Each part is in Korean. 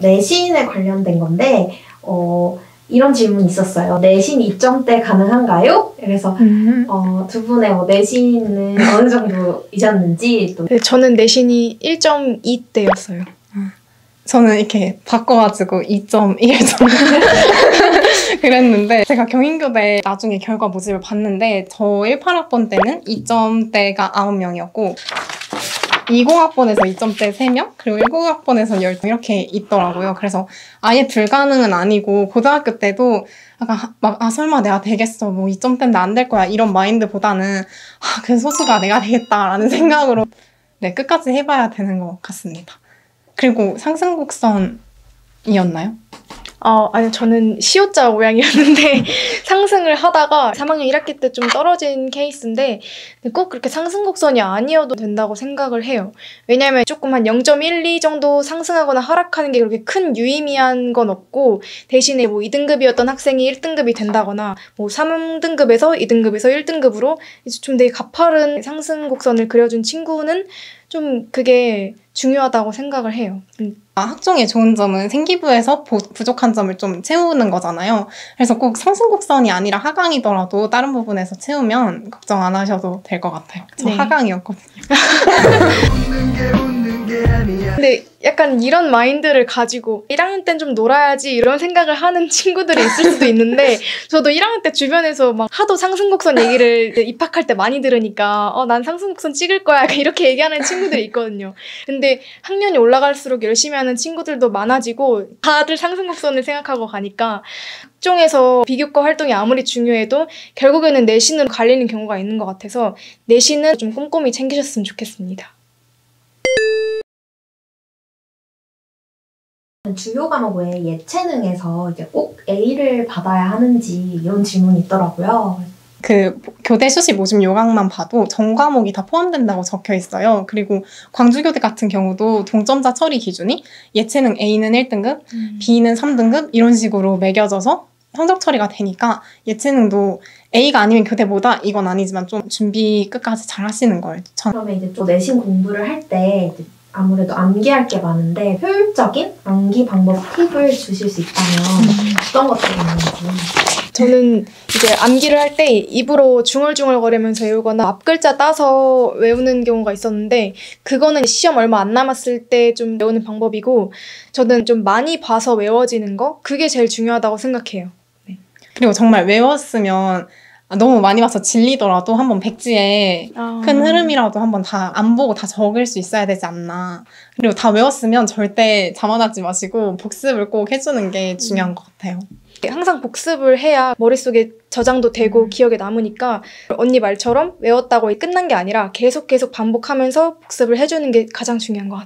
내신에 관련된 건데 이런 질문이 있었어요. 내신 2점대 가능한가요? 그래서 두 분의 내신은 어느 정도이셨는지 또. 네, 저는 내신이 1.2대였어요. 저는 이렇게 바꿔가지고 2.1 정도 그랬는데 제가 경인교대 나중에 결과 모집을 봤는데 저 18학번 때는 2점대가 9명이었고 20학번에서 2점대 3명 그리고 19학번에서 10명 이렇게 있더라고요. 그래서 아예 불가능은 아니고 고등학교 때도 약간 막 설마 내가 되겠어 뭐 2점대인데 안 될 거야 이런 마인드보다는 그 소수가 내가 되겠다라는 생각으로 네, 끝까지 해봐야 되는 것 같습니다. 그리고 상승곡선이었나요? 아니요. 저는 시옷자 모양이었는데 상승을 하다가 3학년 1학기 때 좀 떨어진 케이스인데 꼭 그렇게 상승곡선이 아니어도 된다고 생각을 해요. 왜냐하면 조금 한 0.12 정도 상승하거나 하락하는 게 그렇게 큰 유의미한 건 없고 대신에 뭐 2등급이었던 학생이 1등급이 된다거나 뭐 3등급에서 2등급에서 1등급으로 이제 좀 되게 가파른 상승곡선을 그려준 친구는 좀 그게 중요하다고 생각을 해요. 학종의 좋은 점은 생기부에서 부족한 점을 좀 채우는 거잖아요. 그래서 꼭 상승곡선이 아니라 하강이더라도 다른 부분에서 채우면 걱정 안 하셔도 될 것 같아요. 저 네. 하강이었거든요. 근데 약간 이런 마인드를 가지고 1학년 땐 좀 놀아야지 이런 생각을 하는 친구들이 있을 수도 있는데 저도 1학년 때 주변에서 막 하도 상승곡선 얘기를 입학할 때 많이 들으니까 난 상승곡선 찍을 거야 이렇게 얘기하는 친구들이 있거든요. 근데 학년이 올라갈수록 열심히 하는 친구들도 많아지고 다들 상승곡선을 생각하고 가니까 학종에서 비교과 활동이 아무리 중요해도 결국에는 내신으로 갈리는 경우가 있는 것 같아서 내신은 좀 꼼꼼히 챙기셨으면 좋겠습니다. 주요 과목 외에 예체능에서 이제 꼭 A를 받아야 하는지 이런 질문이 있더라고요. 그 교대 수시 모집 요강만 봐도 전 과목이 다 포함된다고 적혀 있어요. 그리고 광주교대 같은 경우도 동점자 처리 기준이 예체능 A는 1등급, B는 3등급 이런 식으로 매겨져서 성적 처리가 되니까 예체능도 A가 아니면 교대보다 이건 아니지만 좀 준비 끝까지 잘 하시는 걸 추천. 그러면 이제 또 내신 공부를 할 때 아무래도 암기할 게 많은데 효율적인 암기 방법 팁을 주실 수 있다면 어떤 것들이 있는지. 저는 이제 암기를 할 때 입으로 중얼중얼거리면서 외우거나 앞글자 따서 외우는 경우가 있었는데 그거는 시험 얼마 안 남았을 때 좀 외우는 방법이고 저는 좀 많이 봐서 외워지는 거 그게 제일 중요하다고 생각해요. 네. 그리고 정말 외웠으면 너무 많이 봐서 질리더라도 한번 백지에 큰 흐름이라도 한번 다 안 보고 다 적을 수 있어야 되지 않나. 그리고 다 외웠으면 절대 자만하지 마시고 복습을 꼭 해주는 게 중요한 것 같아요. 항상 복습을 해야 머릿속에 저장도 되고 기억에 남으니까 언니 말처럼 외웠다고 끝난 게 아니라 계속 반복하면서 복습을 해주는 게 가장 중요한 것 같아요.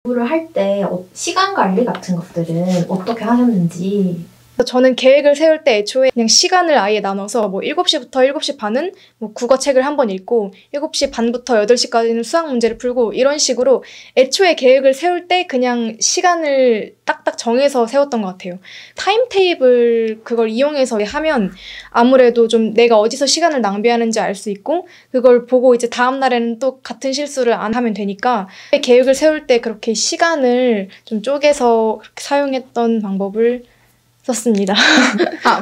공부를 할 때 시간 관리 같은 것들은 어떻게 하셨는지. 저는 계획을 세울 때 애초에 그냥 시간을 아예 나눠서 뭐 7시부터 7시 반은 뭐 국어책을 한번 읽고 7시 반부터 8시까지는 수학 문제를 풀고 이런 식으로 애초에 계획을 세울 때 그냥 시간을 딱딱 정해서 세웠던 것 같아요. 타임테이블 그걸 이용해서 하면 아무래도 좀 내가 어디서 시간을 낭비하는지 알 수 있고 그걸 보고 이제 다음 날에는 또 같은 실수를 안 하면 되니까 계획을 세울 때 그렇게 시간을 좀 쪼개서 그렇게 사용했던 방법을 썼습니다.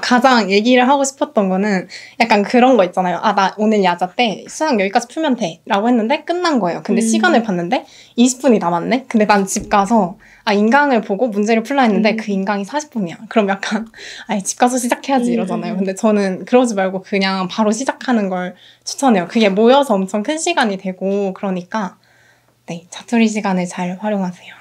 가장 얘기를 하고 싶었던 거는 약간 그런 거 있잖아요. 나 오늘 야자 때 수학 여기까지 풀면 돼 라고 했는데 끝난 거예요. 근데 시간을 봤는데 20분이 남았네? 근데 난 집 가서 인강을 보고 문제를 풀라 했는데 그 인강이 40분이야. 그럼 약간 집 가서 시작해야지 이러잖아요. 근데 저는 그러지 말고 그냥 바로 시작하는 걸 추천해요. 그게 모여서 엄청 큰 시간이 되고 그러니까 네, 자투리 시간을 잘 활용하세요.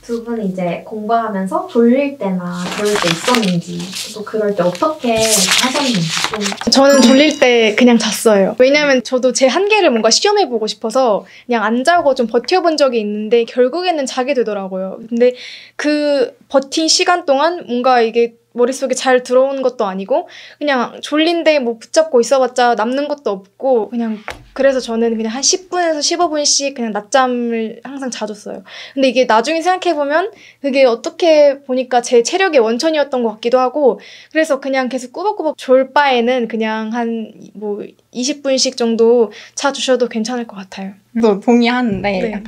두 분이 이제 공부하면서 졸릴 때나 그럴 때 있었는지 또 그럴 때 어떻게 하셨는지 좀. 저는 졸릴 때 그냥 잤어요. 왜냐면 저도 제 한계를 뭔가 시험해보고 싶어서 그냥 안 자고 좀 버텨본 적이 있는데 결국에는 자게 되더라고요. 근데 그 버틴 시간 동안 뭔가 이게 머릿속에 잘 들어오는 것도 아니고 그냥 졸린데 뭐 붙잡고 있어봤자 남는 것도 없고 그냥 그래서 저는 그냥 한 10분에서 15분씩 그냥 낮잠을 항상 자줬어요. 근데 이게 나중에 생각해보면 그게 어떻게 보니까 제 체력의 원천이었던 것 같기도 하고 그래서 그냥 계속 꾸벅꾸벅 졸 바에는 그냥 한 뭐 20분씩 정도 자주셔도 괜찮을 것 같아요. 또 동의하는데 네.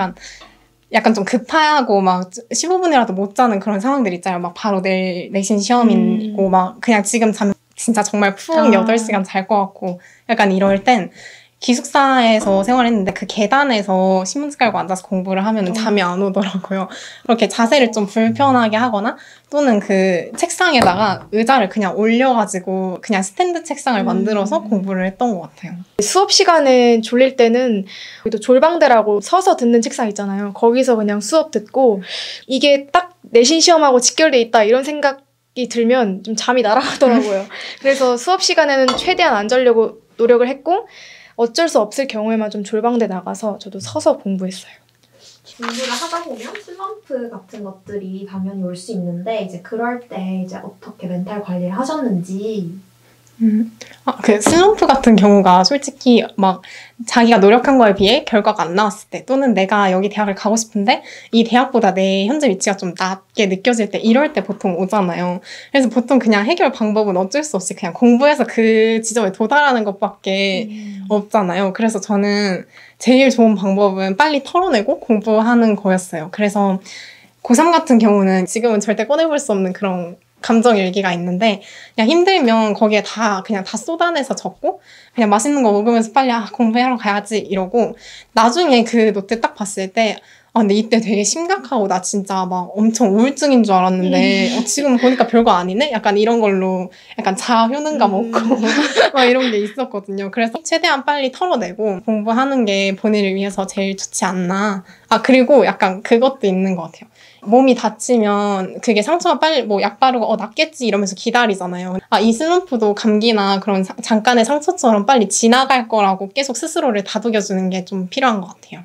약간 좀 급하고 막 15분이라도 못 자는 그런 상황들 있잖아요. 막 바로 내일 내신 시험이고 막 그냥 지금 자면 진짜 정말 푹 8시간 잘 것 같고 약간 이럴 땐 기숙사에서 생활했는데 그 계단에서 신문지 깔고 앉아서 공부를 하면 잠이 안 오더라고요. 그렇게 자세를 좀 불편하게 하거나 또는 그 책상에다가 의자를 그냥 올려가지고 그냥 스탠드 책상을 만들어서 공부를 했던 것 같아요. 수업 시간에 졸릴 때는 또 졸방대라고 서서 듣는 책상 있잖아요. 거기서 그냥 수업 듣고 이게 딱 내신 시험하고 직결돼 있다 이런 생각이 들면 좀 잠이 날아가더라고요. 그래서 수업 시간에는 최대한 안 자려고 노력을 했고 어쩔 수 없을 경우에만 좀 졸방대 나가서 저도 서서 공부했어요. 공부를 하다 보면 슬럼프 같은 것들이 당연히 올 수 있는데 이제 그럴 때 이제 어떻게 멘탈 관리를 하셨는지. 그 슬럼프 같은 경우가 솔직히 막 자기가 노력한 거에 비해 결과가 안 나왔을 때 또는 내가 여기 대학을 가고 싶은데 이 대학보다 내 현재 위치가 좀 낮게 느껴질 때 이럴 때 보통 오잖아요. 그래서 보통 그냥 해결 방법은 어쩔 수 없이 그냥 공부해서 그 지점에 도달하는 것밖에 없잖아요. 그래서 저는 제일 좋은 방법은 빨리 털어내고 공부하는 거였어요. 그래서 고3 같은 경우는 지금은 절대 꺼내볼 수 없는 그런 감정 일기가 있는데 그냥 힘들면 거기에 그냥 다 쏟아내서 적고 그냥 맛있는 거 먹으면서 빨리 공부하러 가야지 이러고 나중에 그 노트 딱 봤을 때 근데 이때 되게 심각하고 나 진짜 막 엄청 우울증인 줄 알았는데 지금 보니까 별거 아니네? 약간 이런 걸로 약간 자아 효능감 얻고 막 이런 게 있었거든요. 그래서 최대한 빨리 털어내고 공부하는 게 본인을 위해서 제일 좋지 않나. 그리고 약간 그것도 있는 것 같아요. 몸이 다치면 그게 상처가 빨리 약 바르고 낫겠지 이러면서 기다리잖아요. 이 슬럼프도 감기나 그런 잠깐의 상처처럼 빨리 지나갈 거라고 계속 스스로를 다독여주는 게 좀 필요한 것 같아요.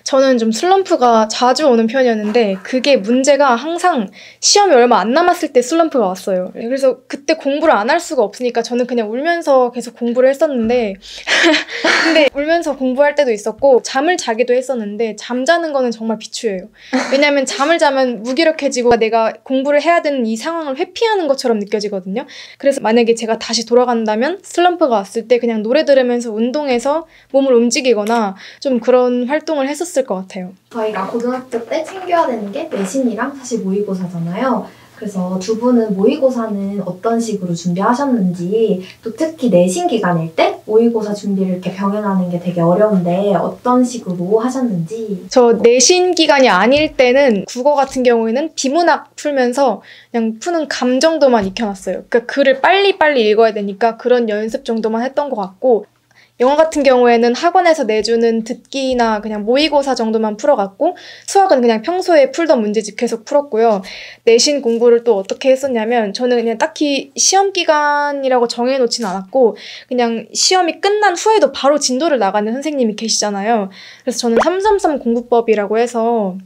저는 좀 슬럼프가 자주 오는 편이었는데 그게 문제가 항상 시험이 얼마 안 남았을 때 슬럼프가 왔어요. 그래서 그때 공부를 안 할 수가 없으니까 저는 그냥 울면서 계속 공부를 했었는데 근데 울면서 공부할 때도 있었고 잠을 자기도 했었는데 잠자는 거는 정말 비추예요. 왜냐하면 잠을 자면 무기력해지고 내가 공부를 해야 되는 이 상황을 회피하는 것처럼 느껴지거든요. 그래서 만약에 제가 다시 돌아간다면 슬럼프가 왔을 때 그냥 노래 들으면서 운동해서 몸을 움직이거나 좀 그런 활동을 했었을 것 같아요. 저희가 고등학교 때 챙겨야 되는 게 내신이랑 사실 모의고사잖아요. 그래서 두 분은 모의고사는 어떤 식으로 준비하셨는지 또 특히 내신 기간일 때 모의고사 준비를 이렇게 병행하는 게 되게 어려운데 어떤 식으로 하셨는지. 저 내신 기간이 아닐 때는 국어 같은 경우에는 비문학 풀면서 그냥 푸는 감 정도만 익혀놨어요. 그러니까 글을 빨리빨리 읽어야 되니까 그런 연습 정도만 했던 것 같고 영어 같은 경우에는 학원에서 내주는 듣기나 그냥 모의고사 정도만 풀어갔고 수학은 그냥 평소에 풀던 문제집 계속 풀었고요. 내신 공부를 또 어떻게 했었냐면 저는 그냥 딱히 시험 기간이라고 정해놓진 않았고 그냥 시험이 끝난 후에도 바로 진도를 나가는 선생님이 계시잖아요. 그래서 저는 333 공부법이라고 해서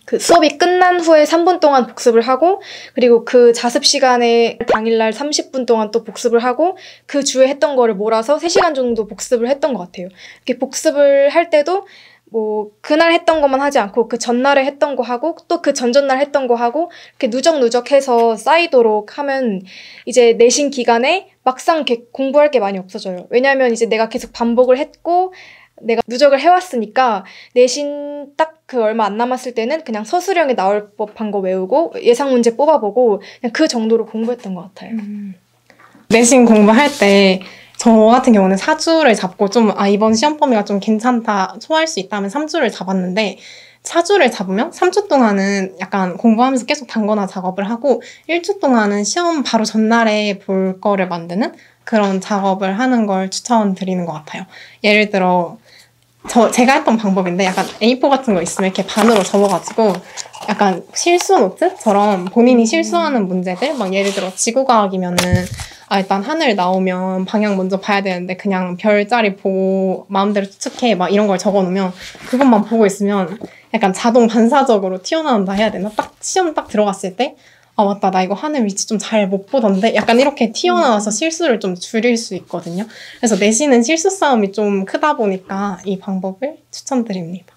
그 수업이 끝난 후에 3분 동안 복습을 하고 그리고 그 자습 시간에 당일날 30분 동안 또 복습을 하고 그 주에 했던 거를 몰아서 3시간 정도 복습을 했던 것 같아요. 이렇게 복습을 할 때도 뭐 그날 했던 것만 하지 않고 그 전날에 했던 거 하고 또 그 전전날 했던 거 하고 이렇게 누적누적해서 쌓이도록 하면 이제 내신 기간에 막상 공부할 게 많이 없어져요. 왜냐하면 이제 내가 계속 반복을 했고 내가 누적을 해왔으니까 내신 딱 그 얼마 안 남았을 때는 그냥 서술형에 나올 법한 거 외우고 예상 문제 뽑아보고 그냥 그 정도로 공부했던 것 같아요. 내신 공부할 때 저 같은 경우는 4주를 잡고 좀 이번 시험 범위가 좀 괜찮다 소화할 수 있다면 3주를 잡았는데 4주를 잡으면 3주 동안은 약간 공부하면서 계속 단거나 작업을 하고 1주 동안은 시험 바로 전날에 볼 거를 만드는 그런 작업을 하는 걸 추천드리는 것 같아요. 예를 들어 제가 했던 방법인데 약간 A4 같은 거 있으면 이렇게 반으로 접어가지고 약간 실수 노트처럼 본인이 실수하는 문제들 막 예를 들어 지구과학이면은 일단 하늘 나오면 방향 먼저 봐야 되는데 그냥 별자리 보고 마음대로 추측해 막 이런 걸 적어놓으면 그것만 보고 있으면 약간 자동 반사적으로 튀어나온다 해야 되나? 딱 시험 딱 들어갔을 때 아 맞다 나 이거 하는 위치 좀 잘 못 보던데 약간 이렇게 튀어나와서 실수를 좀 줄일 수 있거든요. 그래서 내신은 실수 싸움이 좀 크다 보니까 이 방법을 추천드립니다.